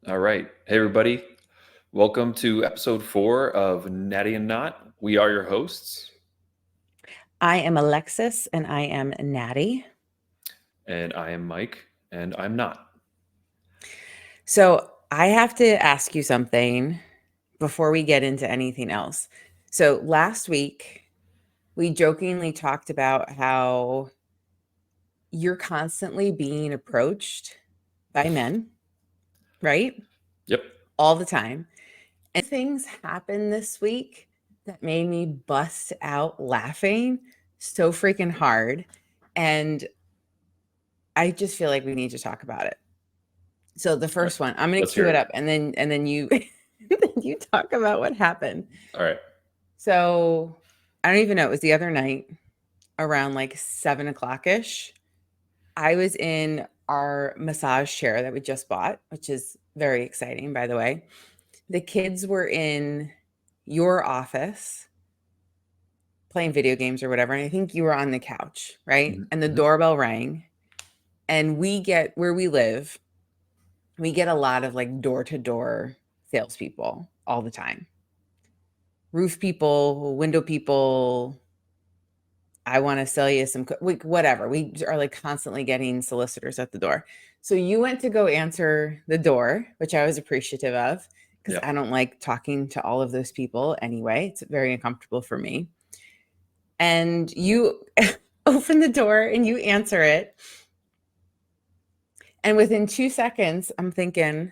All right. Hey, everybody. Welcome to episode 4 of Natty and Not. We are your hosts, I am Alexis and I am Natty. and I am Mike, and I'm not. So I have to ask you something before we get into anything else. So last week, we jokingly talked about how you're constantly being approached by men, right? Yep. All the time. And things happened this week that made me bust out laughing so freaking hard. And I just feel like we need to talk about it. So the All right. first one, I'm going to Let's cue hear it it. up and then you then you talk about what happened. All right. So I don't even know. It was the other night around like 7 o'clock ish. I was in our massage chair that we just bought, which is very exciting, by the way. The kids were in your office playing video games or whatever. And I think you were on the couch, right? And the Mm-hmm. doorbell rang. And we get where we live, we get a lot of like door to door salespeople all the time. Roof people, window people. I want to sell you some, whatever. We are like constantly getting solicitors at the door. So you went to go answer the door, which I was appreciative of because Yeah. I don't like talking to all of those people anyway. It's very uncomfortable for me. And you open the door and you answer it. And within 2 seconds, I'm thinking,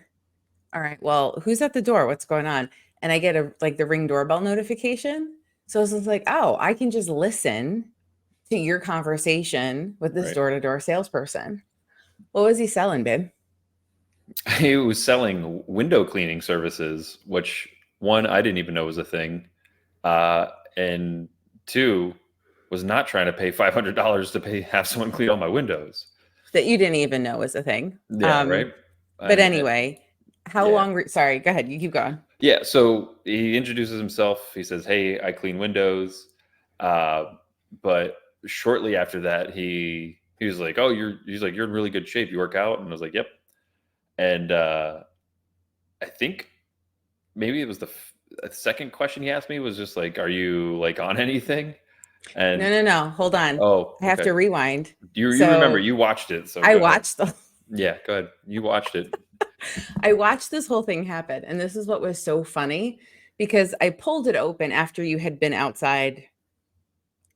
all right, well, who's at the door? What's going on? And I get a like the Ring doorbell notification. So I was like, oh, I can just listen to your conversation with this Right. door-to-door salesperson. What was he selling, babe? He was selling window cleaning services, which one, I didn't even know was a thing. And two, was not trying to pay $500 to have someone clean all my windows. That you didn't even know was a thing. Yeah. Right. But I, anyway, how yeah. long sorry, go ahead. You keep going. Yeah, so he introduces himself. He says, "Hey, I clean windows." Uh, but shortly after that, he was like, "Oh, you're in really good shape. You work out?" And I was like, "Yep." And I think maybe it was the second question he asked me was just like, "Are you like on anything?" No, And no, no. Hold on. oh, I have okay. to rewind. You remember So you watched it, so I go ahead. watched the Yeah, go ahead. You watched it. I watched this whole thing happen. And this is what was so funny because I pulled it open after you had been outside.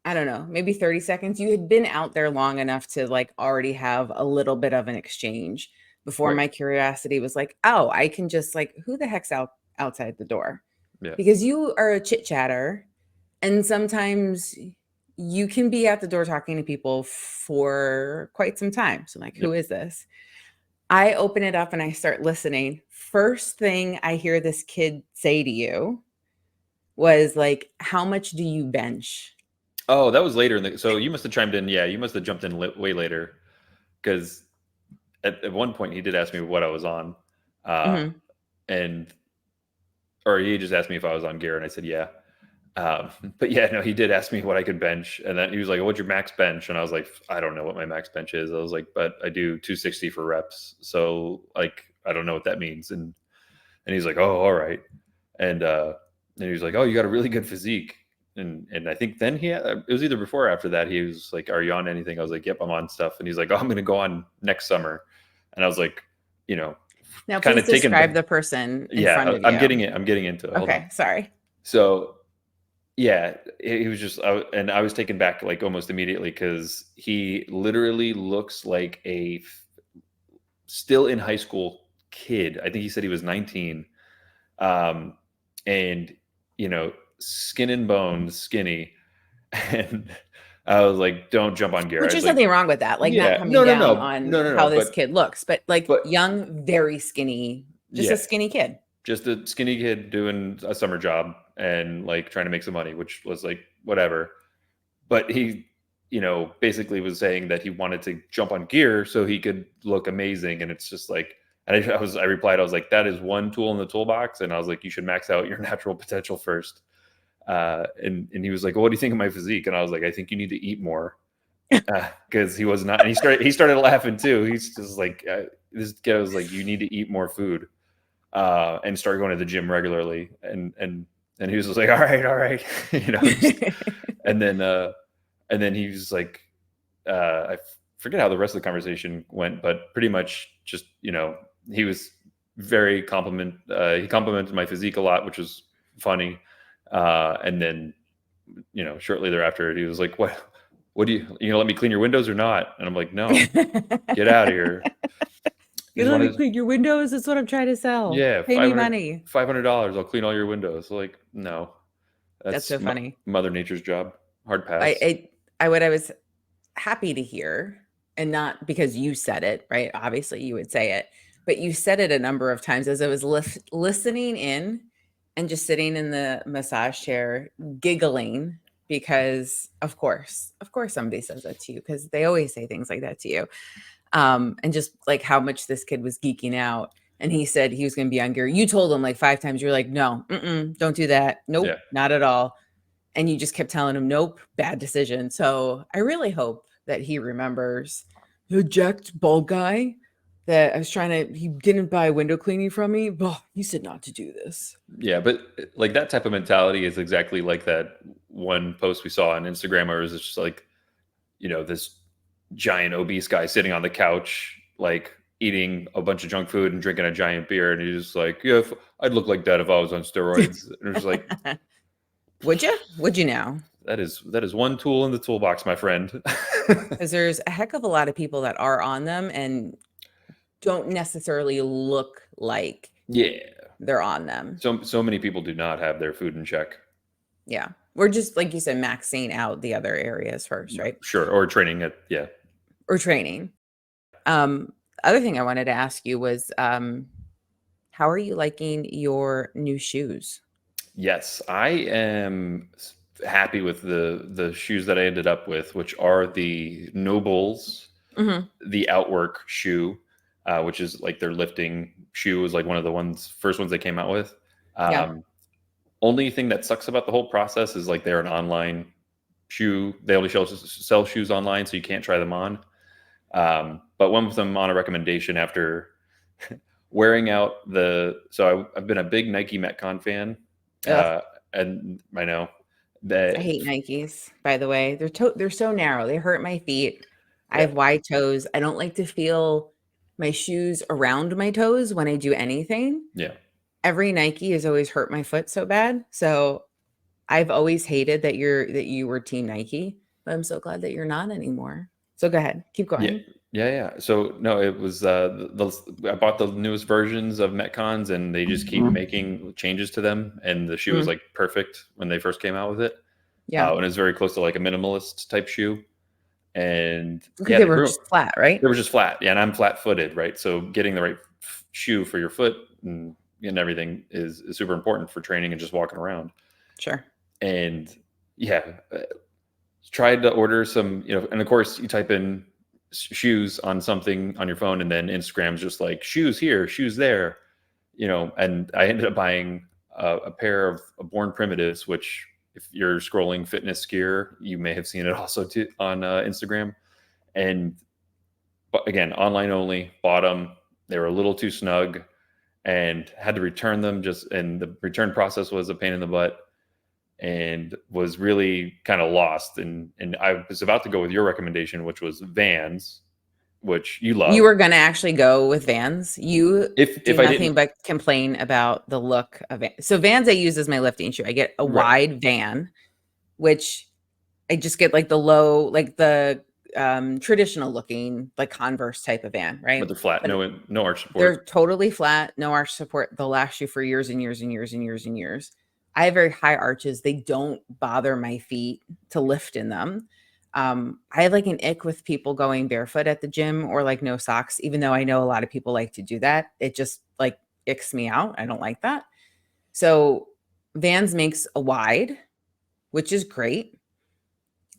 I don't know, maybe 30 seconds. You had been out there long enough to like already have a little bit of an exchange before Right. my curiosity was like, oh, I can just like, who the heck's outside the door? Yeah. Because you are a chit chatter and sometimes you can be at the door talking to people for quite some time. So, like, who Yep. is this? I open it up and I start listening. First thing I hear this kid say to you was like, how much do you bench? Oh, that was later in the. So you must have chimed in. Yeah, you must have jumped in way later because at one point he did ask me what I was on, uh, Mhm. and or he just asked me if I was on gear, and I said yeah. Um, but yeah, no, he did ask me what I could bench, and then he was like, "What's your max bench?" And I was like, "I don't know what my max bench is." I was like, "But I do 260 for reps, so like I don't know what that means." And he's like, "Oh, all right." And and he was like, "Oh, you got a really good physique." And I think then it was either before or after that he was like, "Are you on anything?" I was like, "Yep, I'm on stuff." And he's like, "Oh, I'm going to go on next summer." And I was like, you know, Now, kind please of taken describe back. the person in front Yeah, of I'm you. getting it. I'm getting into it. Hold on. Okay, sorry. So yeah, he was just, and I was taken back like almost immediately because he literally looks like still in high school kid. I think he said he was 19, um, and skin and bones, skinny, and I was like, "Don't jump on gear." Which I was there's like, nothing wrong with that, like, not "Yeah, coming no, no, down no, on no, no, how no," this kid looks, but, like, but young, very skinny, just a yeah, skinny kid. just a skinny kid doing a summer job and like trying to make some money, which was like whatever. But he, basically was saying that he wanted to jump on gear so he could look amazing. And it's just like, and I replied, I was like, that is one tool in the toolbox. And I was like, you should max out your natural potential first. And he was like, well, what do you think of my physique? And I was like, I think you need to eat more. Because he was not, and he started laughing too. He's just like, this guy was like, you need to eat more food. and started going to the gym regularly. And he was just like, all right, just, and then he was like, I forget how the rest of the conversation went, but pretty much just, he was very he complimented my physique a lot, which was funny. And then, shortly thereafter, he was like, what do you let me clean your windows or not? And I'm like, no, get out of here. You let me clean your windows? That's what I'm trying to sell. Yeah, Pay me money. $500. I'll clean all your windows. Like, no, That's so funny. Mother Nature's job. Hard pass. What I was happy to hear, and not because you said it, right? Obviously you would say it, but you said it a number of times as I was listening in and just sitting in the massage chair giggling, because of course somebody says that to you, because they always say things like that to you. And just like how much this kid was geeking out. And he said he was going to be on gear. You told him like 5 times. You're like, no, don't do that. Nope, not at all. And you just kept telling him, nope, bad decision. So I really hope that he remembers the jacked bald guy that I was he didn't buy window cleaning from me. Oh, you said not to do this. Yeah, but like that type of mentality is exactly like that one post we saw on Instagram where it was just like, this giant obese guy sitting on the couch, like eating a bunch of junk food and drinking a giant beer. And he's just like, yeah, I'd look like that if I was on steroids. And it was like, would you now? That is one tool in the toolbox, my friend. Because there's a heck of a lot of people that are on them and don't necessarily look like they're on them. So many people do not have their food in check. Yeah. We're just, like you said, maxing out the other areas first, right? Sure. Or training it. Yeah. Or training. Other thing I wanted to ask you was, how are you liking your new shoes? Yes, I am happy with the shoes that I ended up with, which are the Nobles, the Outwork shoe, which is like their lifting shoe, is like one of the first ones they came out with. Only thing that sucks about the whole process is like they're an online shoe. They only sell shoes online, so you can't try them on. But went with them on a recommendation after wearing out so I've been a big Nike Metcon fan. And I know that I hate Nikes, by the way. They're so narrow. They hurt my feet. I have wide toes. I don't like to feel my shoes around my toes when I do anything. Yeah. Every Nike has always hurt my foot so bad. So I've always hated that you were team Nike, but I'm so glad that you're not anymore. So go ahead, keep going. Yeah. So no, it was I bought the newest versions of Metcons, and they just keep making changes to them. And the shoe was like perfect when they first came out with it. Yeah, and it's very close to like a minimalist type shoe. And they were just flat, right? They were just flat. Yeah, and I'm flat-footed, right? So getting the right shoe for your foot and everything is super important for training and just walking around. Sure. And tried to order some, and of course you type in shoes on something on your phone, and then Instagram's just like shoes here, shoes there, and I ended up buying a pair of Born Primitives, which if you're scrolling fitness gear, you may have seen it also too on Instagram. And again, online only, bought them. They were a little too snug and had to return them, and the return process was a pain in the butt, and was really kind of lost. And I was about to go with your recommendation, which was Vans, which you love. You were going to actually go with Vans. You if nothing but complain about the look of Vans. So Vans I use as my lifting shoe. I get a wide Van, which I just get like the low, like the traditional looking, like Converse type of Van, right? But they're flat, no arch support. They're totally flat, no arch support. They'll last you for years and years and years and years and years. I have very high arches. They don't bother my feet to lift in them. I have like an ick with people going barefoot at the gym or like no socks, even though I know a lot of people like to do that. It just like icks me out. I don't like that. So Vans makes a wide, which is great,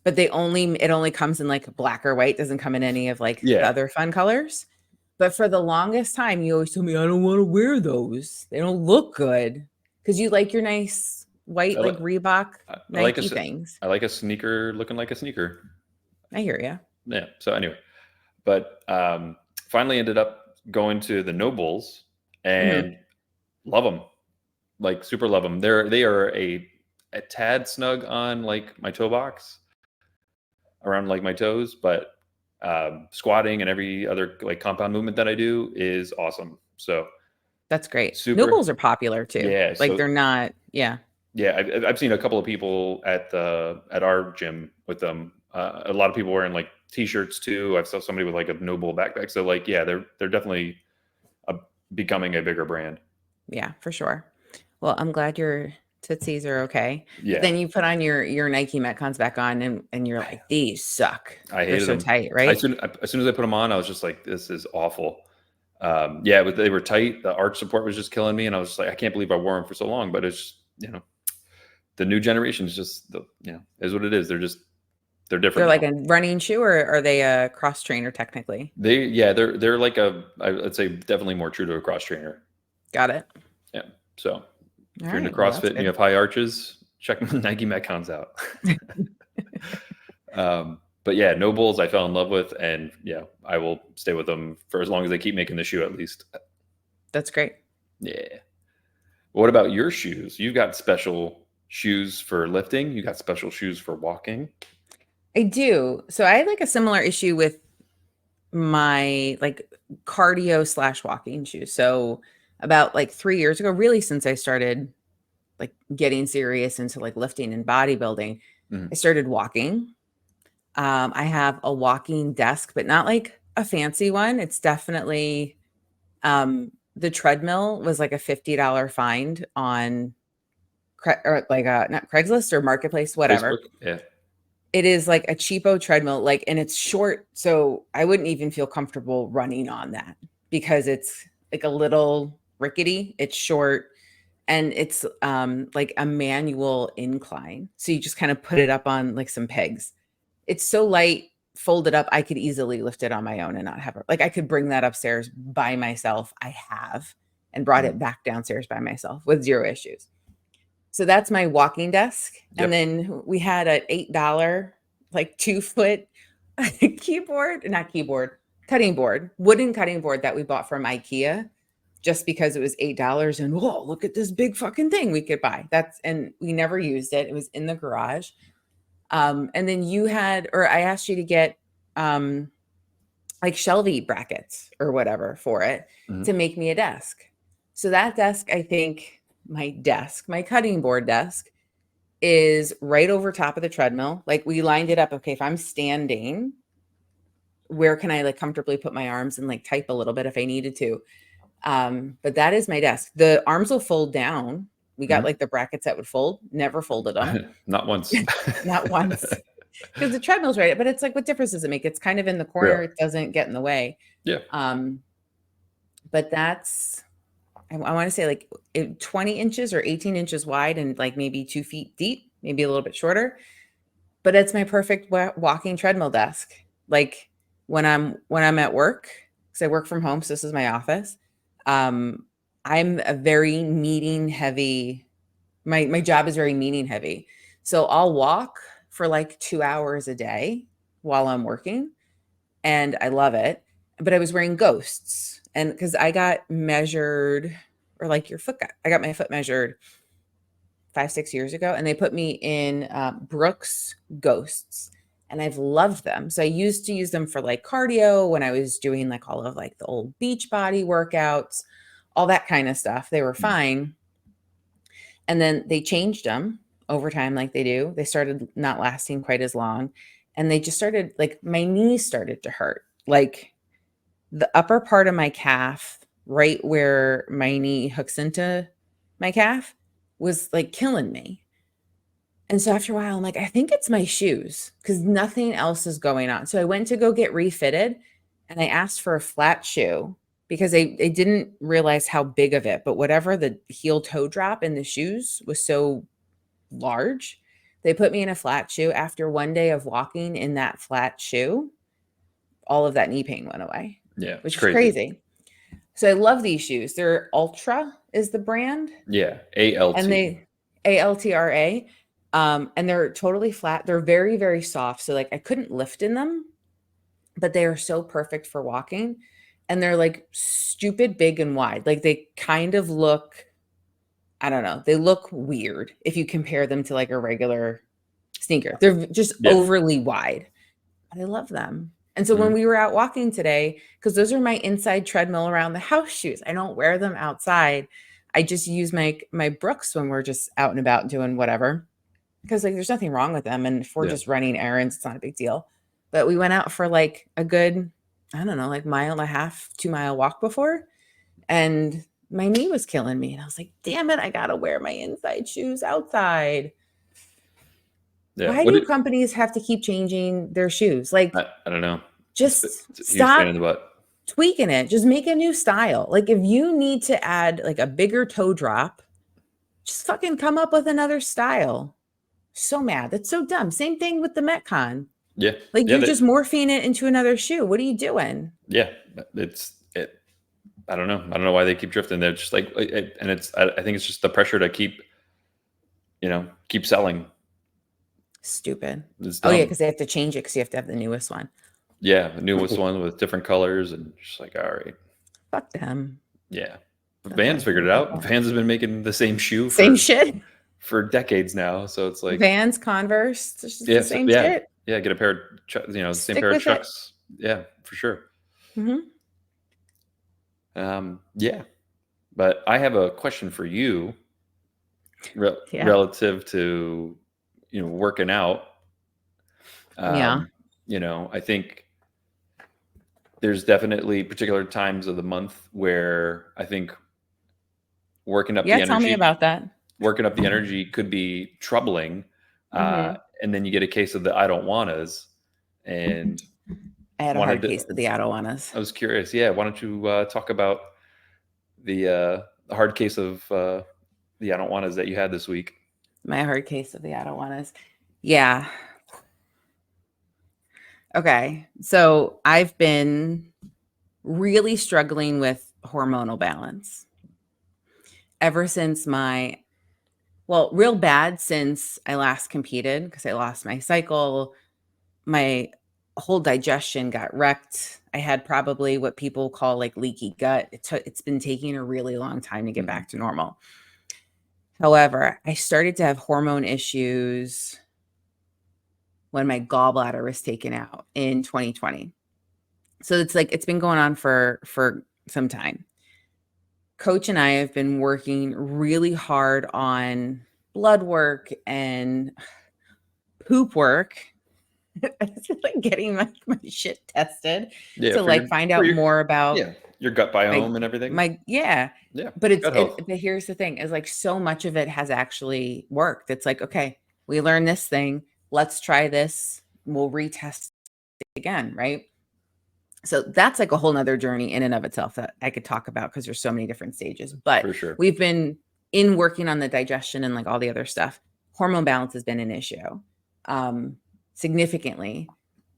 but it only comes in like black or white. Doesn't come in any of like the other fun colors. But for the longest time, you always told me, I don't want to wear those. They don't look good. Because you like your nice white, like Reebok Nike things. I like a sneaker looking like a sneaker. I hear you. Yeah. So anyway, but finally ended up going to the Nobles, and Love them, like super love them. They are a tad snug on like my toe box, around like my toes, but squatting and every other like compound movement that I do is awesome. So That's great. super, Nobles are popular too. yeah. Like So they're not, yeah. yeah, I've seen a couple of people at our gym with them. A lot of people wearing like t-shirts too. I've saw somebody with like a Noble backpack. So like, yeah, they're definitely a, becoming a bigger brand. Yeah, for sure. Well, I'm glad your tootsies are okay. But Yeah, then you put on your Nike Metcons back on and you're like, these suck. I They're hated so them. tight, right? As soon as I put them on, I was just like, this is awful. Yeah, but they were tight. The arch support was just killing me, and I was just like, I can't believe I wore them for so long. But it's the new generation is just is what it is. They're They're different like now. a running shoe, or are they a cross trainer technically? They're like I'd say definitely more true to a cross trainer. Got it. Yeah. So All if you're into right. Well, that's CrossFit and you good. have high arches, check Nike Metcons out. But yeah, no bulls I fell in love with, and yeah, I will stay with them for as long as they keep making the shoe at least. That's great. Yeah. What about your shoes? You've got special shoes for lifting. You got special shoes for walking. I do. So I had like a similar issue with my like cardio / walking shoes. So about like 3 years ago, really since I started like getting serious into like lifting and bodybuilding, I Mhm. started walking. I have a walking desk, but not like a fancy one. It's definitely the treadmill was like a $50 find on or like not Craigslist or Marketplace, Facebook. whatever. Yeah. It is like a cheapo treadmill, like, and it's short, so I wouldn't even feel comfortable running on that because it's like a little rickety. It's short and it's like a manual incline. So you just kind of put it up on like some pegs. It's so light, folded up. I could easily lift it on my own and not have it. Like I could bring that upstairs by myself. I have and brought Mhm. it back downstairs by myself with zero issues. So that's my walking desk. And Yep. then we had an $8, like 2 foot keyboard, not keyboard, cutting board, wooden cutting board that we bought from IKEA just because it was $8. And whoa, look at this big fucking thing we could buy. And we never used it. It was in the garage. And then you had, or I asked you to get um, like shelvy brackets or whatever for it Mhm. to make me a desk. So that desk, I think my cutting board desk is right over top of the treadmill. Like we lined it up. Okay, if I'm standing, where can I like comfortably put my arms and like type a little bit if I needed to? But that is my desk. The arms will fold down. We got Mhm. like the brackets that would fold, never folded them, Not once. not once. Because the treadmill's right, but it's like, what difference does it make? It's kind of in the corner. Real. It doesn't get in the way. Yeah. Um, but that's, I want to say like 20 inches or 18 inches wide and like maybe 2 feet deep, maybe a little bit shorter. But it's my perfect walking treadmill desk. Like when I'm at work, because I work from home, so this is my office. Um, I'm a very meeting heavy. My job is very meeting heavy, so I'll walk for like 2 hours a day while I'm working, and I love it. But I was wearing ghosts, and because I got measured, or like your foot got, I got my foot measured 5 6 years ago, and they put me in Brooks Ghosts, and I've loved them. So I used to use them for like cardio when I was doing like all of like the old beach body workouts, all that kind of stuff. They were Mhm. fine, and then they changed them over time, like they do. They started not lasting quite as long, and they just started like my knees started to hurt, like the upper part of my calf, right where my knee hooks into my calf, was like killing me. And so after a while, I'm like, I think it's my shoes because nothing else is going on. So I went to go get refitted and I asked for a flat shoe because they didn't realize how big of it, but whatever the heel toe drop in the shoes was so large, they put me in a flat shoe. After one day of walking in that flat shoe, all of that knee pain went away, Yeah. It's which is crazy. crazy. So I love these shoes. They're Ultra is the brand, Yeah. and ALT. they ALTRA. And they're totally flat. They're very, very soft. So like I couldn't lift in them, but they are so perfect for walking. And they're like stupid big and wide. Like they kind of look I don't know. They look weird if you compare them to like a regular sneaker. They're just Yeah. overly wide, but I love them. And so when Mhm. we were out walking today, because those are my inside treadmill around the house shoes, I don't wear them outside. I just use my Brooks when we're just out and about doing whatever. Because like there's nothing wrong with them. And if we're Yeah. just running errands, it's not a big deal. But we went out for like a good, I don't know, like mile and a half, 2 mile walk before. And my knee was killing me. And I was like, damn it, I gotta wear my inside shoes outside. Yeah. Why do companies have to keep changing their shoes? Like, I don't know. just It's a huge pain in stop the butt. tweaking it. Just make a new style. Like, if you need to add like a bigger toe drop, just fucking come up with another style. So mad. That's so dumb. Same thing with the Metcon. Yeah. Like, Yeah. you're just morphing it into another shoe. What are you doing? Yeah. It's it. I don't know. I don't know why they keep drifting. They're just like, and it's. I think it's just the pressure to keep, keep selling. Stupid. It's Oh, yeah, dumb. because they have to change it because you have to have the newest one. Yeah, the newest one with different colors, and just like, all right. Fuck them. Yeah. But That's how Vans I feel figured it about out. that. Vans has been making the same shoe Same shit. for decades now. So it's like, Vans, Converse, it's just the same yeah, shit. yeah. Get a pair of, the same Stick pair of with it. Chucks. Yeah, for sure. Mm-hmm. Yeah. But I have a question for you, Yeah. relative to, working out. Yeah. I think there's definitely particular times of the month where I think working up Yeah. the Tell me energy about that. could be troubling. Mm-hmm. And then you get a case of the I don't wannas, and I had a wanted hard to, case of the Adowanas. I was curious. Yeah. Why don't you talk about the hard case of the I don't wannas that you had this week? My hard case of the Adowanas. Yeah. Okay. So I've been really struggling with hormonal balance ever since real bad since I last competed because I lost my cycle. My whole digestion got wrecked. I had probably what people call like leaky gut. It's been taking a really long time to get Mhm. back to normal. However, I started to have hormone issues when my gallbladder was taken out in 2020. So it's like it's been going on for some time. Coach and I have been working really hard on blood work and poop work. I feel like getting my shit tested Yeah. to like find out more about yeah, your gut biome and everything. yeah. Yeah. But Gut health. but here's the thing is like so much of it has actually worked. It's like, okay, we learned this thing. Let's try this. We'll retest it again, right? So that's like a whole nother journey in and of itself that I could talk about because there's so many different stages. But For sure. we've been in working on the digestion and like all the other stuff. Hormone balance has been an issue significantly.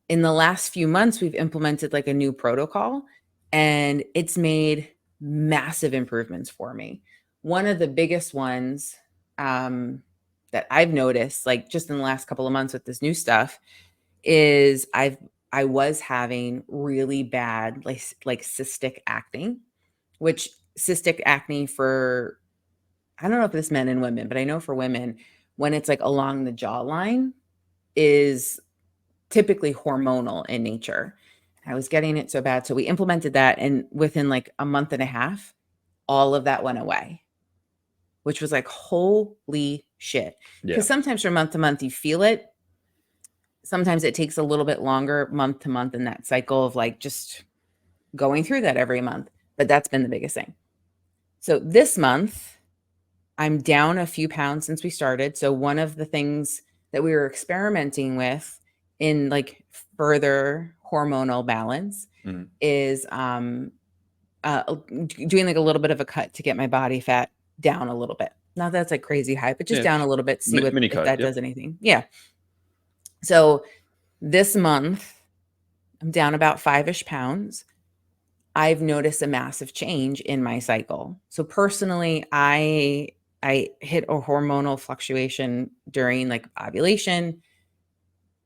In the last few months, we've implemented like a new protocol and it's made massive improvements for me. One of the biggest ones that I've noticed, like just in the last couple of months with this new stuff, is I was having really bad like cystic acne, which cystic acne for I don't know if it's men and women, but I know for women, when it's like along the jawline is typically hormonal in nature. I was getting it so bad. So we implemented that. And within like a month and a half, all of that went away, which was like, holy shit. Yeah. Because sometimes from month to month, you feel it. Sometimes it takes a little bit longer month to month in that cycle of like just going through that every month. But that's been the biggest thing. So this month, I'm down a few pounds since we started. So one of the things that we were experimenting with in like further hormonal balance Mhm. is doing like a little bit of a cut to get my body fat down a little bit. Not that's like crazy high, but just Yeah, down a little bit, see what mini if cut. that Yep. does anything. Yeah. So this month, I'm down about 5-ish pounds. I've noticed a massive change in my cycle. So personally, I hit a hormonal fluctuation during like ovulation.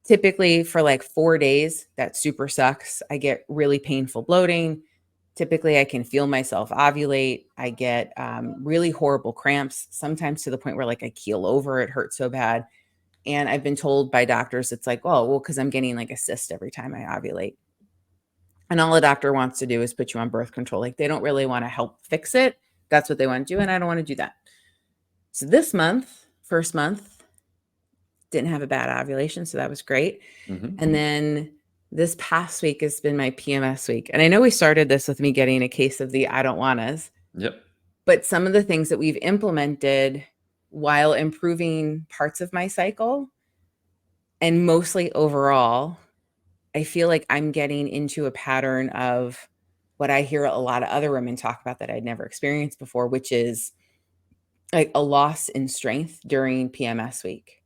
Typically for like 4 days, that super sucks. I get really painful bloating. Typically, I can feel myself ovulate. I get really horrible cramps, sometimes to the point where like I keel over. It hurts so bad. And I've been told by doctors, it's like, oh, well, because I'm getting like a cyst every time I ovulate. And all a doctor wants to do is put you on birth control. Like they don't really want to help fix it. That's what they want to do. And I don't want to do that. So this month, first month, didn't have a bad ovulation. So that was great. Mm-hmm. And then this past week has been my PMS week. And I know we started this with me getting a case of the I don't wannas. Yep. But some of the things that we've implemented while improving parts of my cycle and mostly overall, I feel like I'm getting into a pattern of what I hear a lot of other women talk about that I'd never experienced before, which is like a loss in strength during PMS week,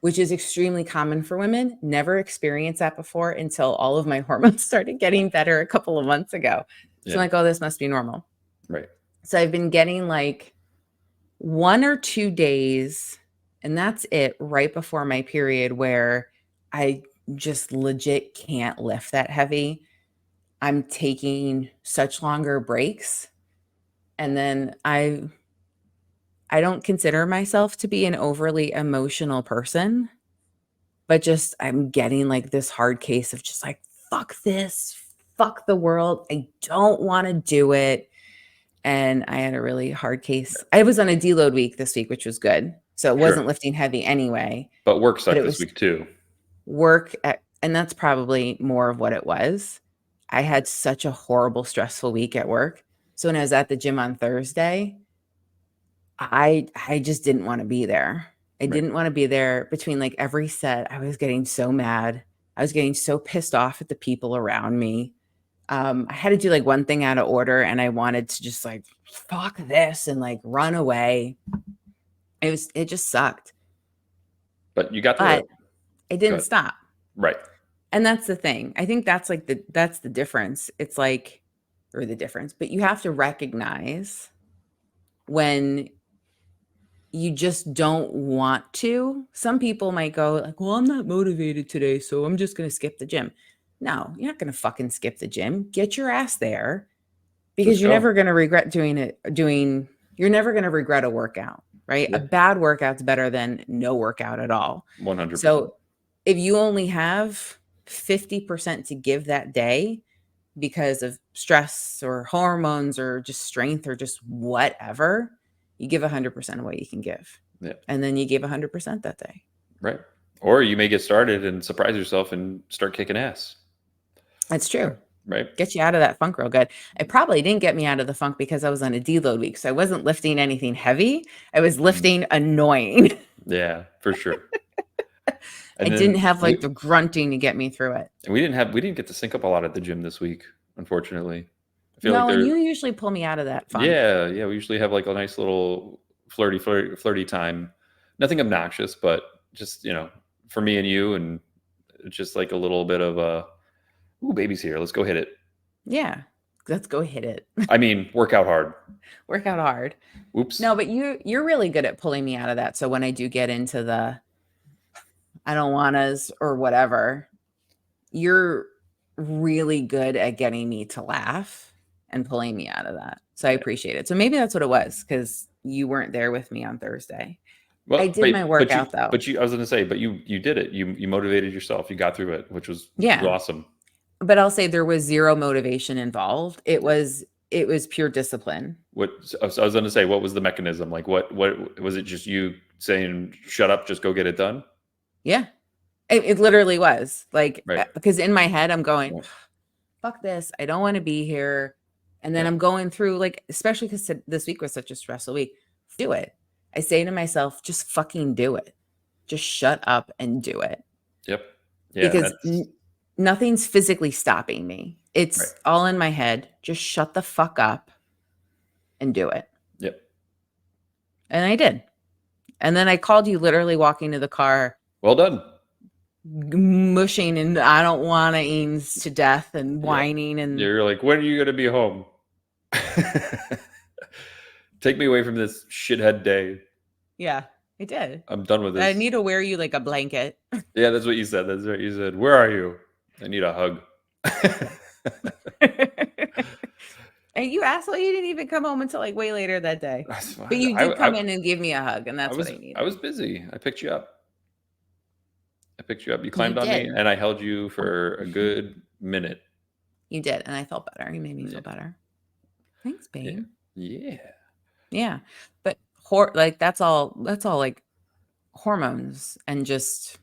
which is extremely common for women. Never experienced that before until all of my hormones started getting better a couple of months ago. So I'm like, oh, this must be normal. Right. So I've been getting like 1 or 2 days, and that's it, right before my period where I just legit can't lift that heavy. I'm taking such longer breaks. And then I don't consider myself to be an overly emotional person, but just I'm getting like this hard case of just like, fuck this, fuck the world. I don't want to do it. And I had a really hard case. I was on a deload week this week, which was good. So it wasn't lifting heavy anyway. But work But sucked it this was week too. and that's probably more of what it was. I had such a horrible, stressful week at work. So when I was at the gym on Thursday, I just didn't want to be there. I didn't want to be there. Between like every set, I was getting so mad. I was getting so pissed off at the people around me. I had to do like one thing out of order and I wanted to just like, fuck this and like run away. It just sucked. But you got through it. It didn't stop. Right. And that's the thing. I think that's like that's the difference. It's like, or the difference, but you have to recognize when you just don't want to. Some people might go like, well, I'm not motivated today, so I'm just going to skip the gym. No, you're not going to fucking skip the gym. Get your ass there because you're never going to regret you're never going to regret a workout, right? Yeah. A bad workout's better than no workout at all. 100%. So if you only have 50% to give that day because of stress or hormones or just strength or just whatever, you give 100% of what you can give. Yeah. And then you gave 100% that day. Right. Or you may get started and surprise yourself and start kicking ass. That's true. Right. Get you out of that funk real good. It probably didn't get me out of the funk because I was on a deload week. So I wasn't lifting anything heavy. I was lifting annoying. Yeah, for sure. I didn't have like the grunting to get me through it. And we didn't get to sync up a lot at the gym this week, unfortunately. I feel and you usually pull me out of that funk. Yeah. We usually have like a nice little flirty time. Nothing obnoxious, but just, for me and you, and just like a little bit of ooh, baby's here. Let's go hit it. Yeah. Let's go hit it. I mean, work out hard. Work out hard. Oops. No, but you're really good at pulling me out of that. So when I do get into the I don't wannas or whatever, you're really good at getting me to laugh and pulling me out of that. So I appreciate it. So maybe that's what it was, because you weren't there with me on Thursday. Well, I did my workout though. But I was going to say, but you did it. You motivated yourself. You got through it, which was awesome. But I'll say there was zero motivation involved. It was pure discipline. I was going to say, what was the mechanism? Like what was it? Just you saying, shut up, just go get it done? Yeah, it literally was like, because in my head, I'm going, fuck this. I don't want to be here. And then I'm going through like, especially because this week was such a stressful week, do it. I say to myself, just fucking do it. Just shut up and do it. Yep. Yeah. Because nothing's physically stopping me. It's all in my head. Just shut the fuck up and do it. Yep. And I did. And then I called you literally walking to the car. Well done. Mushing and I don't want to to death and whining. And you're like, when are you going to be home? Take me away from this shithead day. Yeah, I did. I'm done with this. I need to wear you like a blanket. Yeah, that's what you said. That's right. You said, where are you? I need a hug. And you asshole, you didn't even come home until like way later that day. That's But fine. you did come in and give me a hug, and that's what I I needed. was busy. I picked you up. I picked you up. You You climbed on me, did. and I held you for a good minute. You did, and I felt better. You made me feel Yeah, better. Thanks, yeah, babe. yeah. Yeah. But like that's all like hormones and just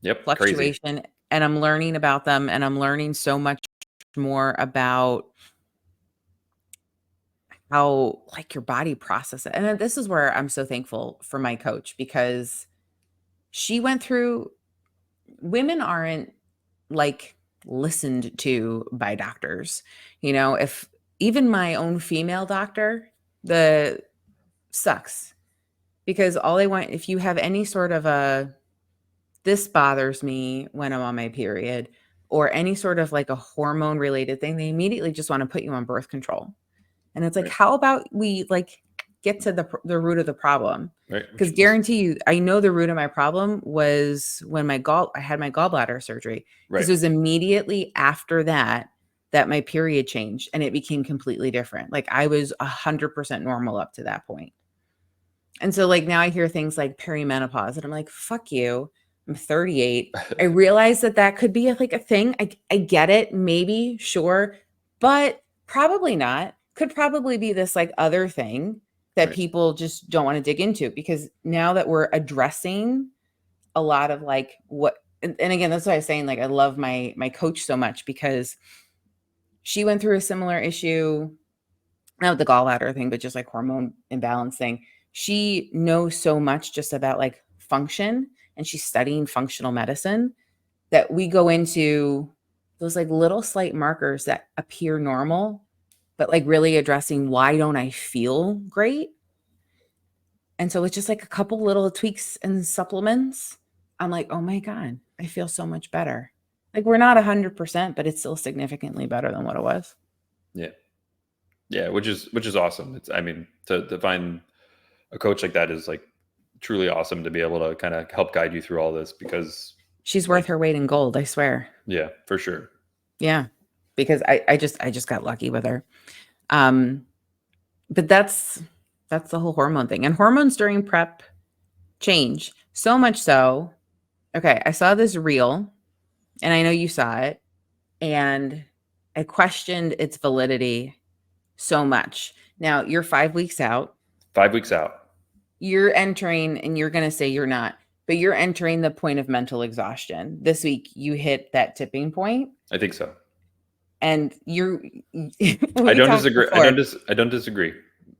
Yep, crazy. fluctuation, and I'm learning about them, and I'm learning so much more about how like your body processes it. And then this is where I'm so thankful for my coach, because she went through, women aren't like listened to by doctors. If even my own female doctor, the sucks, because all they want, if you have any sort of a, this bothers me when I'm on my period, or any sort of like a hormone related thing, they immediately just want to put you on birth control. And it's like, Right, how about we like get to the root of the problem? right. Because Which is guarantee you, I know the root of my problem was when I had my gallbladder surgery, because right, it was immediately after that my period changed and it became completely different. Like I was 100% normal up to that point. And so like now I hear things like perimenopause and I'm like, fuck you. I'm 38. I realize that could be like a thing. I get it. Maybe, sure, but probably not. Could probably be this like other thing that right. people just don't want to dig into, because now that we're addressing a lot of like what, and again, that's why I was saying, like, I love my coach so much, because she went through a similar issue, not with the gallbladder thing, but just like hormone imbalance thing. She knows so much just about like function, and she's studying functional medicine, that we go into those like little slight markers that appear normal, but like really addressing, why don't I feel great? And so it's just like a couple little tweaks and supplements. I'm like, oh my God, I feel so much better. Like we're not 100%, but it's still significantly better than what it was. Yeah, yeah. Which is awesome. It's I mean to find a coach like that is like truly awesome to be able to kind of help guide you through all this because She's worth like her weight in gold, I swear. yeah, for sure. Yeah. Because I just got lucky with her. Um, but that's the whole hormone thing. And hormones during prep change. So much so. Okay, I saw this reel, and I know you saw it, and I questioned its validity so much. Now, you're 5 weeks out. 5 weeks out. You're entering, and you're going to say you're not, but you're entering the point of mental exhaustion. This week you hit that tipping point, I think so. and you're I we don't talked disagree. before. I don't disagree.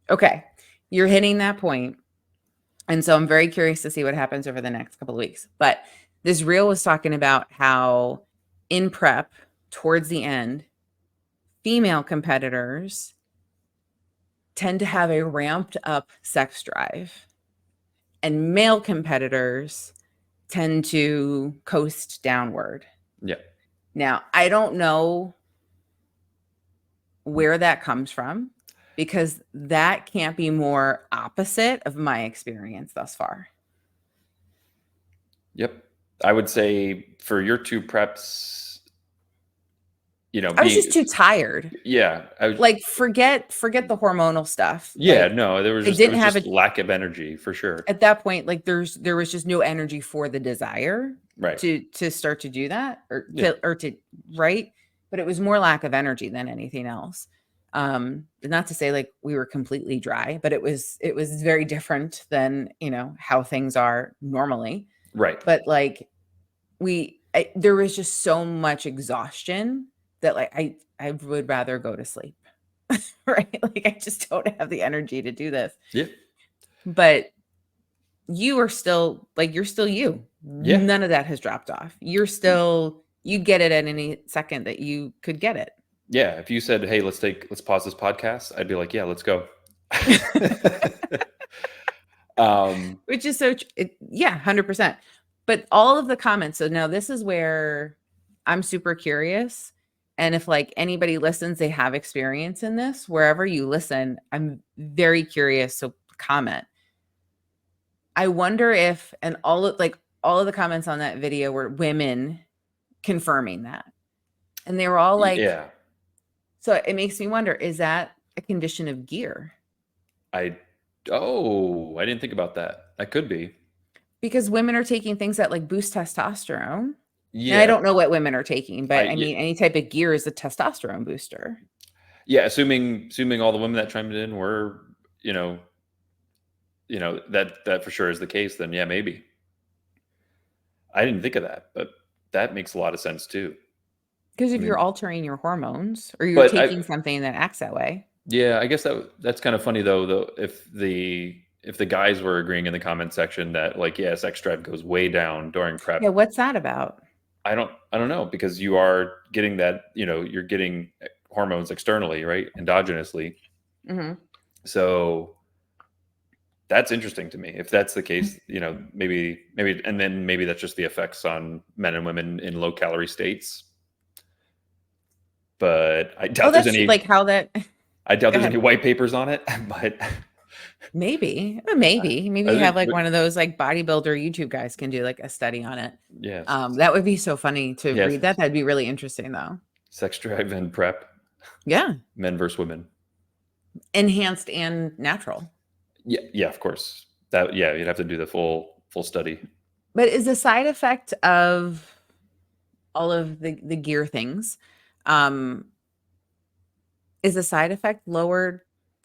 Okay. You're hitting that point. And so I'm very curious to see what happens over the next couple of weeks. But this reel was talking about how in prep, towards the end, female competitors tend to have a ramped up sex drive, and male competitors tend to coast downward. Yeah. Now, I don't know where that comes from, because that can't be more opposite of my experience thus far. Yep. I would say for your two preps, I was just being too tired. yeah, Like forget the hormonal stuff. yeah, Like no, I there didn't was have just it lack of energy for sure. at that point. Like there was just no energy for the desire Right. to start to do that, Yeah. or to right. But it was more lack of energy than anything else. Not to say like we were completely dry, but it was very different than how things are normally. Right. But like there was just so much exhaustion that like I would rather go to sleep. Right? Like I just don't have the energy to do this. Yeah. But you are still like, you're still you. Yeah. None of that has dropped off. You're still, you get it at any second that you could get Yeah. If you said, "Hey, let's pause this podcast," I'd be like, "Yeah, let's go." it. um, Which is so, yeah, 100%. But all of the comments. So now this is where I'm super curious. And if like anybody listens, they have experience in this, wherever you listen, I'm very curious. So comment. I wonder if, and all of the comments on that video were women confirming that. And they were all like, yeah. so it makes me wonder, is that a condition of gear? I I didn't think about that. That could be. Because women are taking things that like boost testosterone. And I Yeah. don't know what women are taking, but I I yeah, mean, any type of gear is a testosterone booster. yeah, assuming all the women that chimed in were, you know, that for sure is the case, then yeah, maybe. I didn't think of that, but that makes a lot of sense too. Because I if you're mean, altering your hormones or you're but I taking something that acts that way. yeah, I guess that's kind of funny though if the guys were agreeing in the comment section that like yeah, sex drive goes way down during Yeah, prep. what's that about? I don't know because you are getting that, you're getting hormones externally, right? Endogenously. Hmm. So that's interesting to me. If that's the case, maybe and then maybe that's just the effects on men and women in low calorie states. But Oh, that's true. Like how that, I doubt go there's any ahead. white papers on it, but Maybe I you have think like one of those like bodybuilder YouTube guys can do like a study on it. yes. That would be so funny to Yes, read that. That'd be really interesting though. sex drive and prep, Yeah. men versus women. Enhanced and natural. Yeah, yeah, of course. That yeah, you'd have to do the full study. But is a side effect of all of the gear things, um, is a side effect lowered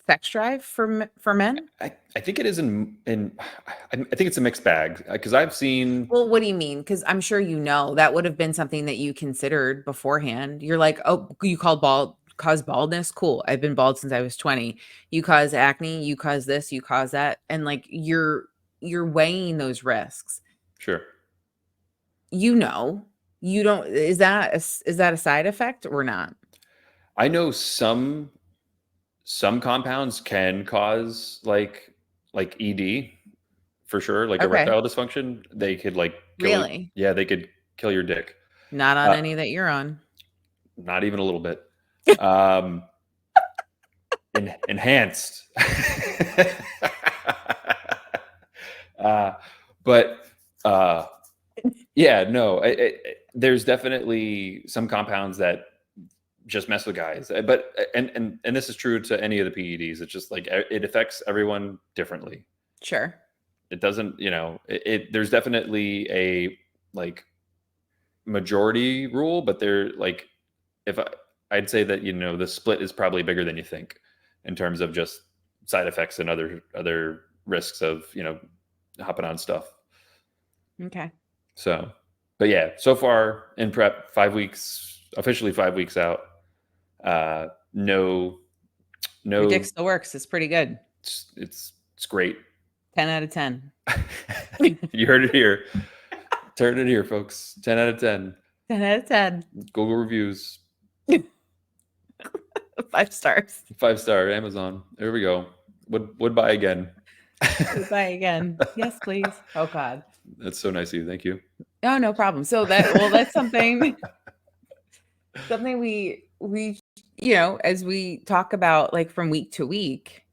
sex drive for men? I think it is in I think it's a mixed bag because I've seen Well, what do you mean? Because I'm sure you know that would have been something that you considered beforehand. You're like, oh, you cause baldness. Cool. I've been bald since I was 20. You cause acne. You cause this. You cause that. And like you're weighing those risks. sure. You know, you don't. Is that a side effect or not? I know some compounds can cause like ED for sure, like Okay. erectile dysfunction. They could like kill Really? yeah, they could kill your dick. Not on Uh, any that you're on. not even a little bit. Um enhanced. uh but uh yeah, no, there's definitely some compounds that just mess with guys. But and this is true to any of the PEDs. It's just like it affects everyone differently. Sure. It doesn't, there's definitely a like majority rule, but they're like if I'd say that the split is probably bigger than you think in terms of just side effects and other risks of hopping on stuff. Okay. So, but yeah, so far in prep, 5 weeks, officially 5 weeks out. No, Your dick no, still works. It's pretty good. it's great. 10 out of 10. You heard it here. Turn it here, folks. 10 out of 10. 10 out of 10. Google reviews. 5 stars. 5-star Amazon. There we go. Would buy again. Buy again. Yes, please. Oh God. That's so nice of you. Thank you. Oh, no problem. So that's something we as we talk about like from week to week,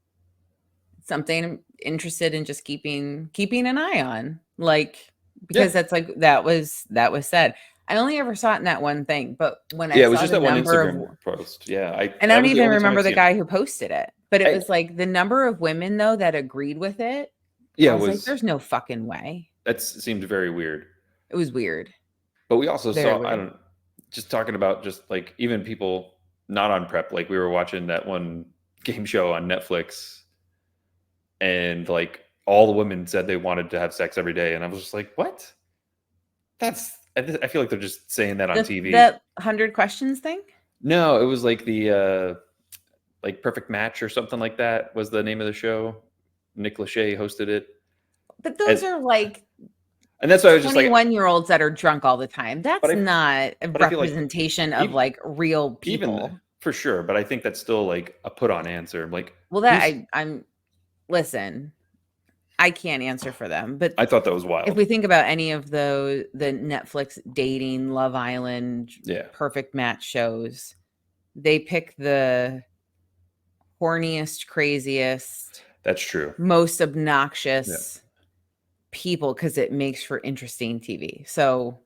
something I'm interested in just keeping an eye on. Like Yeah. because that's like that was said. I only ever saw it in that one thing, but when I Yeah, it was saw just the that one number of Instagram post. Yeah. and I That don't was the even only time remember I've the seen it. guy who posted it, but it I, was like the number of women though that agreed with it. yeah, I it was like, was there's no fucking way. that seemed very weird. It was weird. But we also Very saw, I weird. don't just talking about just like even people not on prep, like we were watching that one game show on Netflix and like all the women said they wanted to have sex every day. And I was just like, what? I feel like they're just saying that on TV. That 100 questions thing? No, it was like the like Perfect Match or something like that was the name of the show. Nick Lachey hosted it. But And those are like and that's why I was just like, 21-year-olds that are drunk all the time. but That's I not a but I feel like representation of even like real even people. for sure, but I think that's still like a put on answer. I'm like, Well, that who's I'm listen, I can't answer for them, but I thought that was if wild. we think about any of the Netflix dating, Love Island, Yeah, Perfect Match shows, they pick the horniest, craziest, that's true. most Yeah. obnoxious people because it makes for interesting TV. So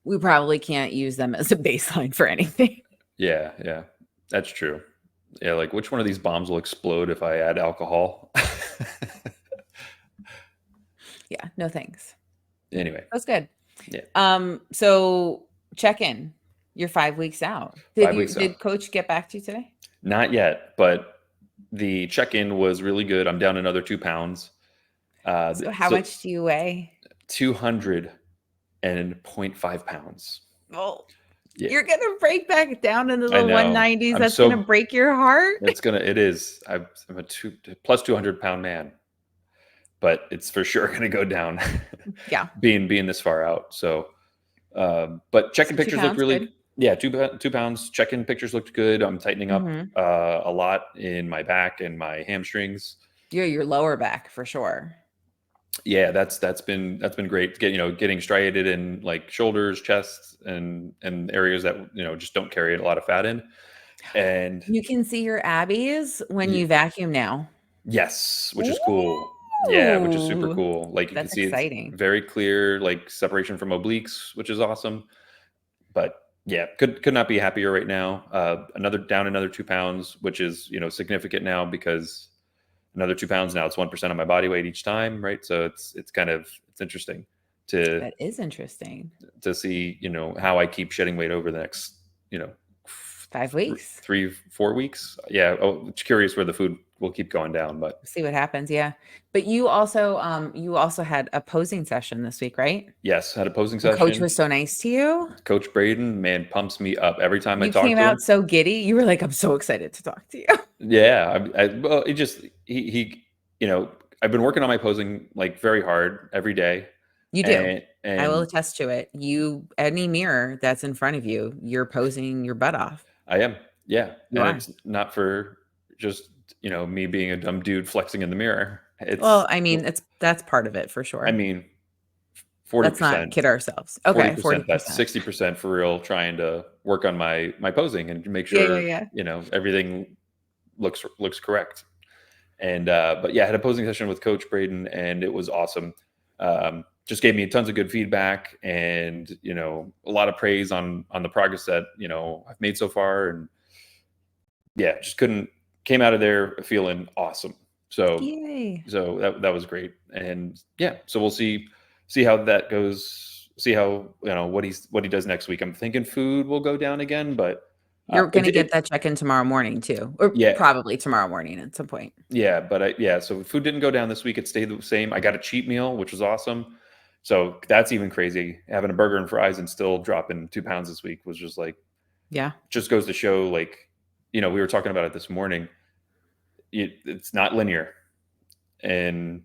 we probably can't use them as a baseline for anything. Yeah, yeah. That's true. Yeah, like which one of these bombs will explode if I add alcohol? Yeah, no thanks. Anyway, That's good. yeah, So check in. You're 5 weeks out. 5 weeks out. Did coach get back to you today? Not yet, but the check-in was really good. I'm down another 2 pounds. So how So much do you weigh? 200.5 pounds. Well, Yeah, you're gonna break back down into I the know. 190s. I'm That's gonna so break your heart. it is. I'm a plus 200 pound man, but it's for sure going to go down Yeah. being this far out. So, but So check-in two pictures looked pounds, really, good. yeah, 2 pounds. Check-in pictures looked good. I'm tightening up Mm-hmm. a lot in my back and my hamstrings. Yeah, your lower back for sure. Yeah, that's been great. Getting striated in like shoulders, chests, and areas that just don't carry a lot of fat in. And You can see your abbies when y- you vacuum now. yes, which is cool. Yeah, which is super Ooh, cool. Like you can that's see it's exciting. very clear, like separation from obliques, which is awesome. But yeah, could not be happier right now. Another 2 pounds, which is significant now because another 2 pounds now. It's 1% of my body weight each time, right? So it's interesting to That is interesting. see how I keep shedding weight over the next you know 5 weeks. 3-4 weeks. Yeah. Oh, curious where the food will keep going down, but See what happens. Yeah. But you also had a posing session this week, right? yes, had a posing And coach session. was so nice to you. Coach Braden, man, pumps me up every time I You talk came to out him. so giddy. You were like, I'm so excited to talk to you. Yeah, well, it just he I've been working on my posing like very hard every day, You do. I will and attest to it. You, any mirror that's in front of you, you're posing your butt off. I am, yeah, You and are. it's not for just me being a dumb dude flexing in the mirror. Well, I mean, that's part of it for I sure. mean, forty Let's not percent, kid ourselves. forty Okay, percent. That's 40%. 60% for real. Trying to work on my posing and make Yeah, yeah, sure yeah. everything looks correct. And but yeah, I had a posing session with Coach Braden, and it was awesome. Just gave me tons of good feedback, and a lot of praise on the progress that I've made so far, and yeah, just couldn't came out of there feeling awesome. So Yay. that was great, and yeah, so we'll see how that goes. See how what he does next week. I'm thinking food will go down again, but You're it, gonna get it that check-in tomorrow morning too, or yeah. probably tomorrow morning at some point. Yeah, but so food didn't go down this week. It stayed the same. I got a cheat meal, which was awesome. So that's even crazy. Having a burger and fries and still dropping 2 pounds this week was just like, Yeah. just goes to show, like, we were talking about it this morning. It's not linear. And,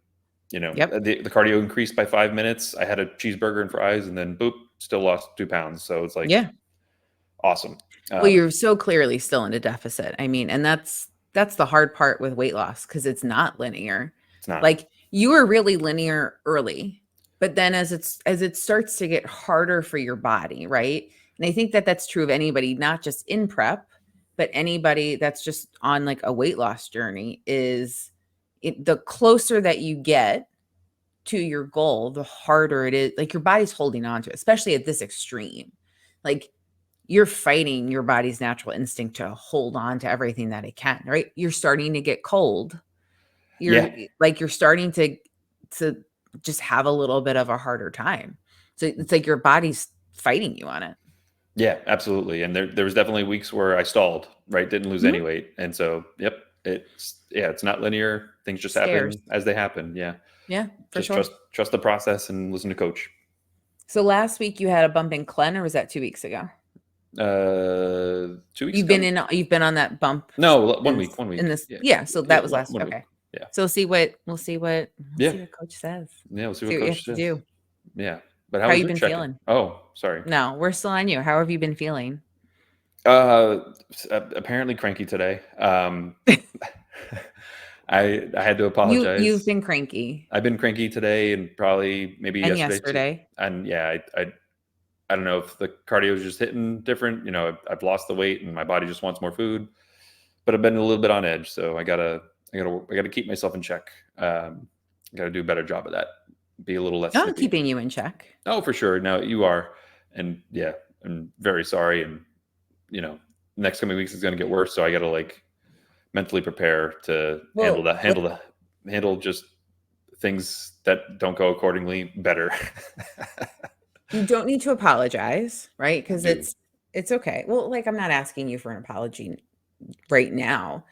Yep. the cardio increased by 5 minutes. I had a cheeseburger and fries and then boop, still lost 2 pounds. So it's like Yeah. awesome. Well, you're so clearly still in a deficit. I mean, and that's the hard part with weight loss because it's not linear. It's not. Like you were really linear early, but then as it starts to get harder for your body, right? And I think that that's true of anybody, not just in prep, but anybody that's just on like a weight loss journey the closer that you get to your goal, the harder it is. Like your body's holding on to it, especially at this extreme. Like you're fighting your body's natural instinct to hold on to everything that it can, right? You're starting to get cold. You're Yeah. like you're starting to just have a little bit of a harder time. So it's like your body's fighting you on it. Yeah, absolutely. And there was definitely weeks where I stalled, right? Didn't lose any Mhm. weight. And so, yep, it's not linear. Things just Scarce. happen as they happen. Yeah. Yeah, for Just sure. trust the process and listen to coach. So last week you had a bump in Clen, or was that 2 weeks ago? 2 weeks ago? You've been on that bump No, one in week, 1 week. this Yeah. yeah, so Yeah, that was last one week. okay. Yeah. So we'll Yeah. see what coach says. Yeah. We'll see See what what you coach have to says. do. Yeah. But how How was you your been check-in? feeling? Oh, sorry. No, we're still on you. How have you been feeling? Apparently cranky today. I had to You've apologize. been cranky. I've been cranky today and probably maybe And yesterday too. yesterday. And yeah, I don't know if the cardio is just hitting different. I've lost the weight and my body just wants more food, but I've been a little bit on edge. So I gotta keep myself in check. I gotta do a better job of that. Be a little less I'm snippy. keeping you in check. Oh, for sure. No, you are. And yeah, I'm very sorry. And next coming weeks is going to get worse. So I got to like mentally prepare to handle just things that don't go accordingly better. You don't need to apologize, right? Because Do. it's okay. Well, like I'm not asking you for an apology right now,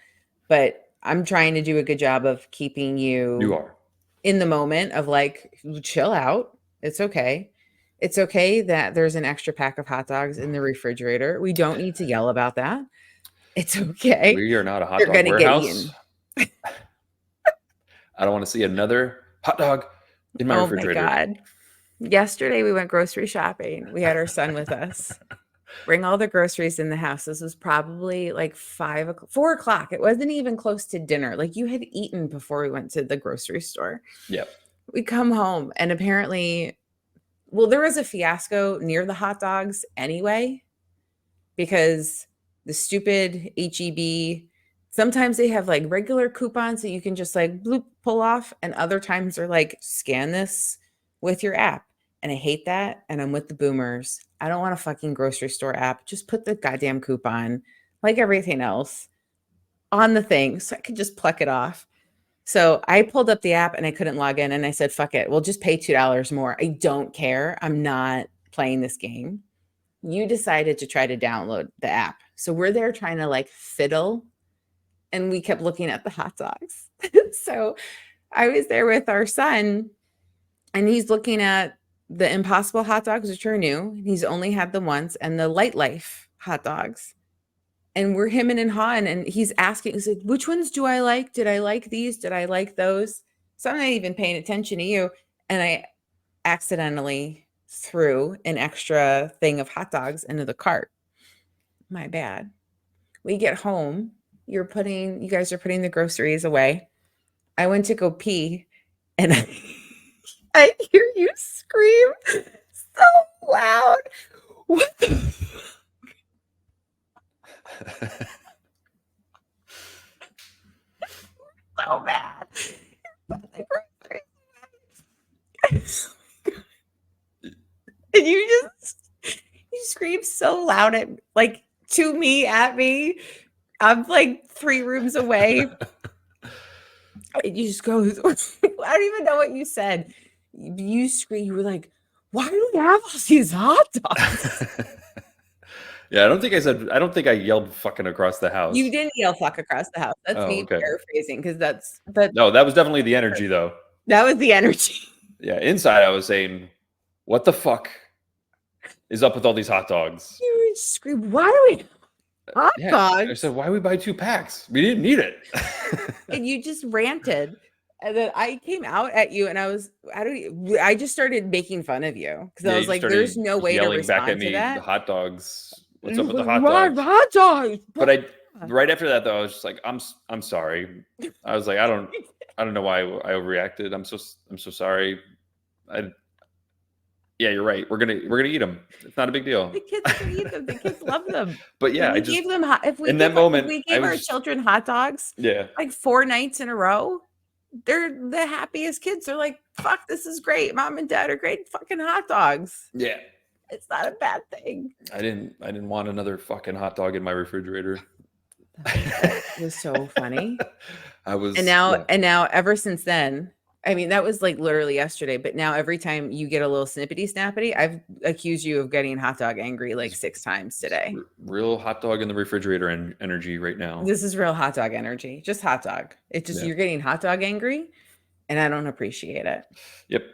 but I'm trying to do a good job of keeping You you are. in the moment of like, chill out. It's okay. It's okay that there's an extra pack of hot dogs in the refrigerator. We don't need to yell about that. It's okay. We are not a hot They're dog gonna get warehouse. eaten. I don't want to see another hot dog in my Oh my refrigerator. God. Yesterday we went grocery shopping. We had our son with us. Bring all the groceries in the house. This was probably like 4 o'clock. It wasn't even close to dinner. Like you had eaten before we went to the grocery store. Yep. We come home and apparently, well, there was a fiasco near the hot dogs anyway, because the stupid HEB, sometimes they have like regular coupons that you can just like bloop, pull off. And other times they're like, scan this with your app. And I hate that. And I'm with the boomers. I don't want a fucking grocery store app. Just put the goddamn coupon, like everything else, on the thing so I could just pluck it off. So I pulled up the app and I couldn't log in. And I said, fuck it. We'll just pay $2 more. I don't care. I'm not playing this game. You decided to try to download the app. So we're there trying to like fiddle. And we kept looking at the hot dogs. So I was there with our son and he's looking at the Impossible hot dogs, which are new. He's only had them once, and the Light Life hot dogs. And we're hemming and hawing, and he's asking, he's like, which ones do I like? Did I like these? Did I like those? So I'm not even paying attention to you. And I accidentally threw an extra thing of hot dogs into the cart. My bad. We get home. You guys are putting the groceries away. I went to go pee, and I hear you scream so loud. What the so bad. And you scream so loud to me, at me. I'm like 3 rooms away. And you just go, I don't even know what you said. You scream, you were like, why do we have all these hot dogs? Yeah, I don't think I yelled fucking across the house. You didn't yell fuck across the house. That's me okay. paraphrasing, because No, that was definitely the energy though. That was the energy. Yeah, inside I was saying, what the fuck is up with all these hot dogs? You would scream, why do we hot dogs? I said, why we buy 2 packs? We didn't need it. And you just ranted. And then I came out at you and I just started making fun of you, because I was like, there's no way to respond back at me, to that. the hot dogs. What's up with the Hot hot dogs? Hot dogs. But right after that though, I was just like, I'm sorry. I was like, I don't know why I overreacted. I'm so sorry. Yeah, you're right. We're gonna eat them. It's not a big deal. The kids can eat them. The kids love them. But yeah, we gave them if we gave our children hot dogs, like 4 nights in a row, they're the happiest kids. They're like, fuck, this is great. Mom and dad are great fucking hot dogs. Yeah. It's not a bad thing. I didn't want another fucking hot dog in my refrigerator. That was so funny. And now ever since then, I mean, that was like literally yesterday, but now every time you get a little snippety snappity, I've accused you of getting hot dog angry like 6 times today. Real hot dog in the refrigerator energy right now. This is real hot dog energy. Just hot dog. It's just you're getting hot dog angry, and I don't appreciate it. Yep.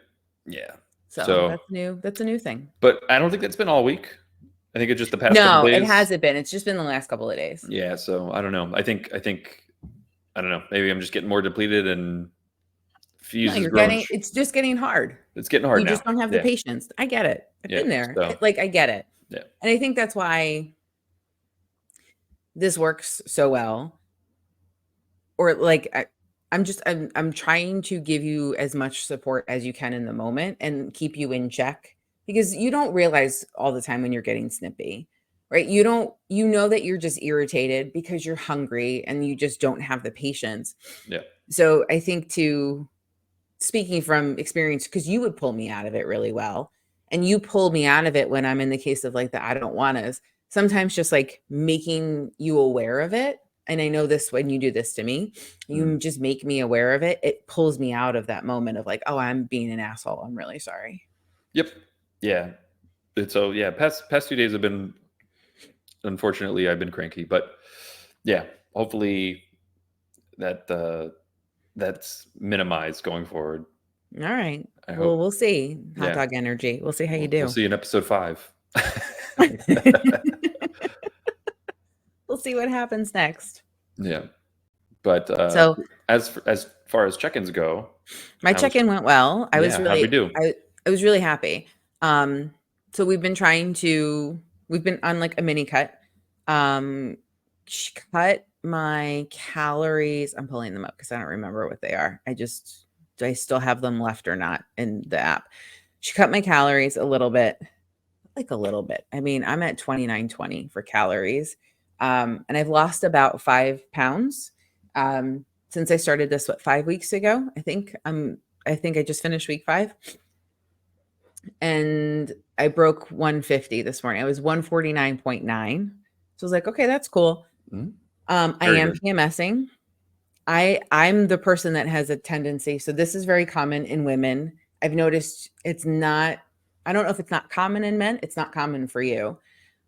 Yeah. So that's new. That's a new thing. But I don't think that's been all week. I think it's just the past couple days. No, it hasn't been. It's just been the last couple of days. Yeah. So I don't know. I think I don't know. Maybe I'm just getting more depleted and it's just getting hard. It's getting hard. You just don't have the patience. I get it. I've been there. I get it. Yeah. And I think that's why this works so well. Or like I'm trying to give you as much support as you can in the moment and keep you in check, because you don't realize all the time when you're getting snippy, right? You know that you're just irritated because you're hungry and you just don't have the patience. Yeah. So I think speaking from experience, because you would pull me out of it really well, and you pull me out of it when I'm in the case of like the I don't want to, sometimes just like making you aware of it and I know this when you do this to me, you just make me aware of it. It pulls me out of that moment of like, oh, I'm being an asshole. I'm really sorry. Yep. Yeah. So yeah, past 2 days have been, unfortunately, I've been cranky, but yeah, hopefully that's minimized going forwad. All right. I Well, hope. we'll see. Hot Yeah. dog energy. We'll see how you We'll do. see in episode 5. We'll see what happens next. Yeah. But So as far as check-ins go, my how's check-in went well. I was how'd we really do? I was really happy. So we've been on like a mini cut. She cut my calories. I'm pulling them up because I don't remember what they are. Do I still have them left or not in the app? She cut my calories a little bit, like a little bit. I mean, I'm at 2920 for calories. And I've lost about 5 pounds. Since I started this, 5 weeks ago? I think I just finished week 5. And I broke 150 this morning. I was 149.9. So I was like, okay, that's cool. Mm-hmm. I am PMSing. I'm the person that has a tendency. So this is very common in women. I've noticed it's not, I don't know if it's not common in men. It's not common for you.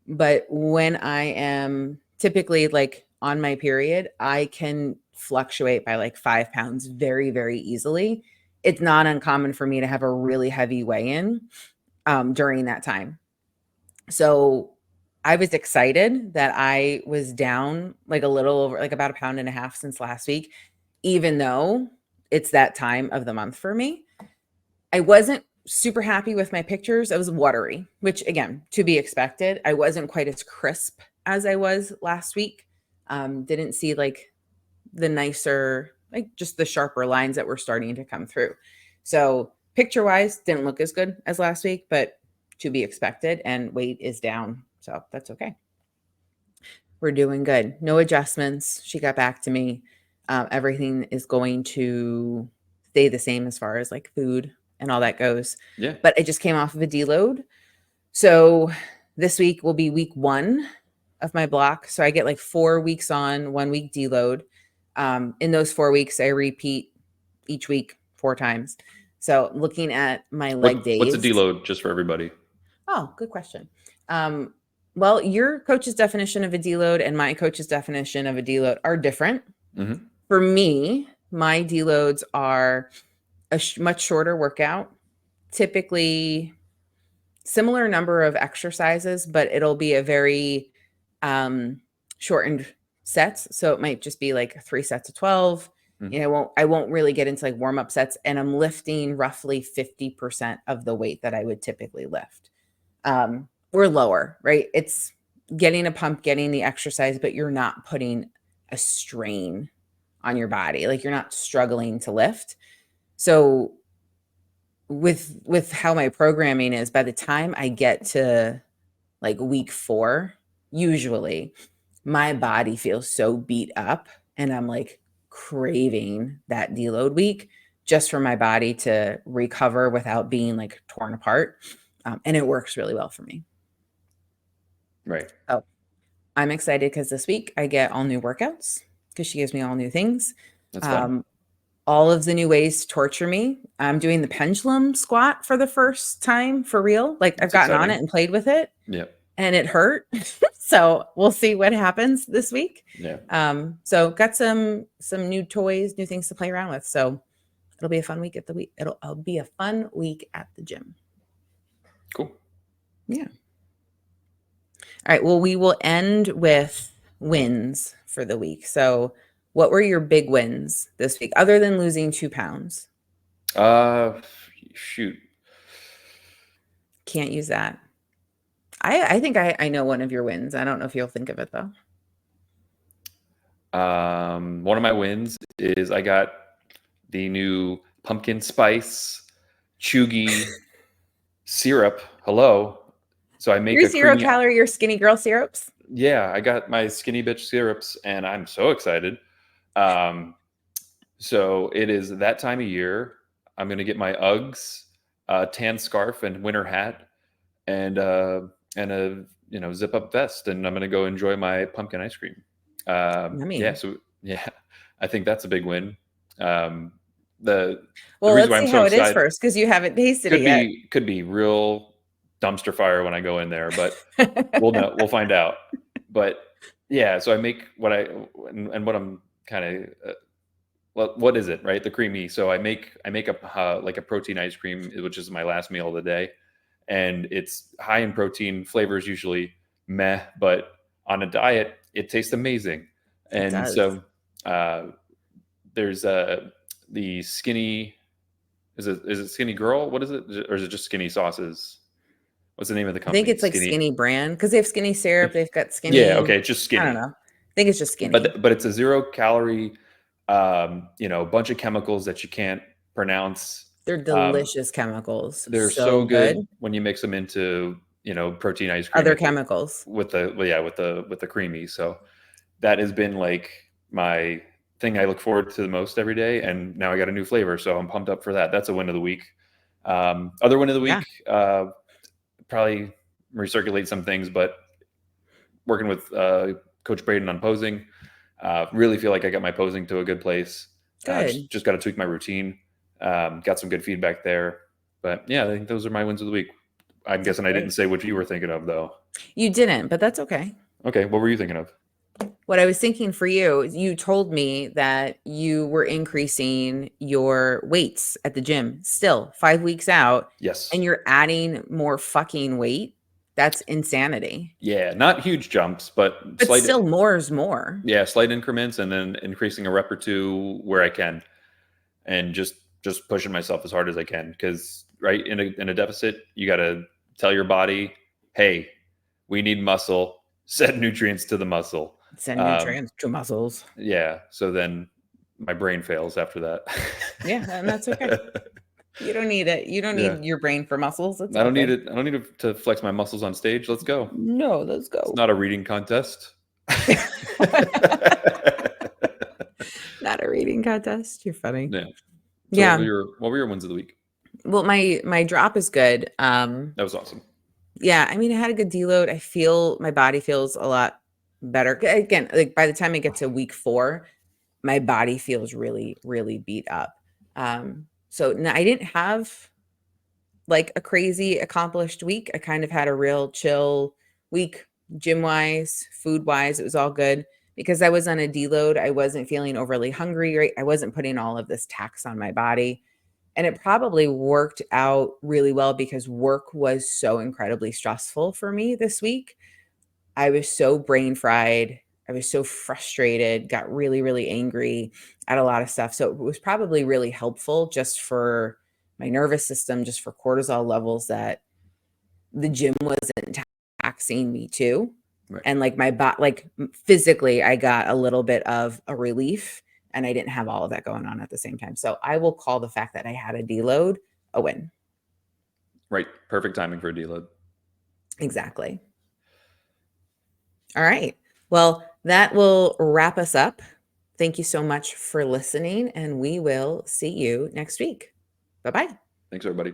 But when I am typically like on my period, I can fluctuate by like 5 pounds very, very easily. It's not uncommon for me to have a really heavy weigh-in during that time. So I was excited that I was down like a little over, like about 1.5 pounds since last week, even though it's that time of the month for me. I wasn't super happy with my pictures. I was watery, which again, to be expected. I wasn't quite as crisp as I was last week. Didn't see like the nicer, like just the sharper lines that were starting to come through. So picture wise, didn't look as good as last week, but to be expected, and weight is down. So that's okay. We're doing good. No adjustments. She got back to me. Everything is going to stay the same as far as like food and all that goes. Yeah. But I just came off of a deload. So this week will be week 1 of my block. So I get like 4 weeks on, 1 week deload. In those 4 weeks, I repeat each week 4 times. So looking at my leg days. What's a deload, just for everybody? Oh, good question. Well, your coach's definition of a deload and my coach's definition of a deload are different. Mm-hmm. For me, my deloads are a much shorter workout, typically similar number of exercises, but it'll be a very shortened sets. So it might just be like 3 sets of 12. Mm-hmm. You know, I won't really get into like warm-up sets, and I'm lifting roughly 50% of the weight that I would typically lift. We're lower, right? It's getting a pump, getting the exercise, but you're not putting a strain on your body. Like you're not struggling to lift. So with how my programming is, by the time I get to like week 4, usually my body feels so beat up and I'm like craving that deload week just for my body to recover without being like torn apart. And it works really well for me. Right. Oh, I'm excited because this week I get all new workouts because she gives me all new things. That's fun. All of the new ways to torture me. I'm doing the pendulum squat for the first time for real. Like I've gotten on it and played with it. Yeah. And it hurt. So we'll see what happens this week. Yeah. So got some new toys, new things to play around with. So it'll be a fun week It'll be a fun week at the gym. Cool. Yeah. All right. Well, we will end with wins for the week. So what were your big wins this week other than losing 2 pounds? Shoot. Can't use that. I think I know one of your wins. I don't know if you'll think of it though. One of my wins is I got the new pumpkin spice chuggy syrup. Hello. So I make your 0-calorie, your skinny girl syrups. Yeah, I got my skinny bitch syrups and I'm so excited. So it is that time of year. I'm going to get my Uggs, tan scarf and winter hat and a zip up vest, and I'm going to go enjoy my pumpkin ice cream. Yummy. So yeah, I think that's a big win. The Well, reason let's why I'm see so how it is excited first because you haven't tasted it yet. could be real dumpster fire when I go in there, but we'll know. We'll find out. But yeah, so I make what I and what I'm kind of what is it, right? The creamy. So I make a like a protein ice cream, which is my last meal of the day, and it's high in protein. Flavors usually meh, but on a diet, it tastes amazing. It And does. so uh, there's the skinny. Is it skinny girl? What is it, or is it just skinny sauces? What's the name of the I think company? it's like Skinny. Skinny brand because they have Skinny syrup. They've got Yeah. Skinny. Okay. It's just I don't skinny. know. I think it's just Skinny. But it's a 0 calorie, bunch of chemicals that you can't pronounce. They're Um, delicious chemicals. they're So so good. good when you mix them into protein ice cream Other with chemicals. the creamy. So that has been like my thing I look forward to the most every day, and now I got a new flavor, so I'm pumped up for that. That's a win of the week. Other win of the Yeah. week, probably recirculate some things, but working with Coach Braden on posing. Really feel like I got my posing to a good place. Good. Just got to tweak my routine. Got some good feedback there. But yeah, I think those are my wins of the week. I'm That's guessing I didn't great. say what you were thinking of, though. You didn't, but that's okay. Okay, what were you thinking of? What I was thinking for you, you told me that you were increasing your weights at the gym still 5 weeks out, and Yes. you're adding more fucking weight. That's insanity. Yeah, not huge jumps, but But still, more is more. slight increments, and then increasing a rep or two where I can, and just pushing myself as hard as I can. Because right in a deficit, you got to tell your body, hey, we need muscle. Send nutrients to the muscle. Send Um, nutrients to muscles. yeah. So then my brain fails after that. Yeah, and that's okay. You don't need it. You don't Yeah. need your brain for muscles. It's I all don't need good. it. I don't need to flex my muscles on stage. Let's go. No, let's It's go. not a reading contest. Not a reading contest. You're funny. Yeah. So Yeah. what were your wins of the week? Well, my drop is good. That was awesome. Yeah, I mean, I had a good deload. I feel my body feels a lot better. Again, like by the time I get to week 4, my body feels really, really beat up. So no, I didn't have like a crazy accomplished week. I kind of had a real chill week, gym wise, food wise. It was all good because I was on a deload. I wasn't feeling overly hungry, right? I wasn't putting all of this tax on my body. And it probably worked out really well because work was so incredibly stressful for me this week. I was so brain fried. I was so frustrated, got really, really angry at a lot of stuff. So it was probably really helpful just for my nervous system, just for cortisol levels that the gym wasn't taxing me too. Right. And like my body, like physically, I got a little bit of a relief and I didn't have all of that going on at the same time. So I will call the fact that I had a deload a win. Right. Perfect timing for a deload. Exactly. All right. Well, that will wrap us up. Thank you so much for listening, and we will see you next week. Bye bye. Thanks, everybody.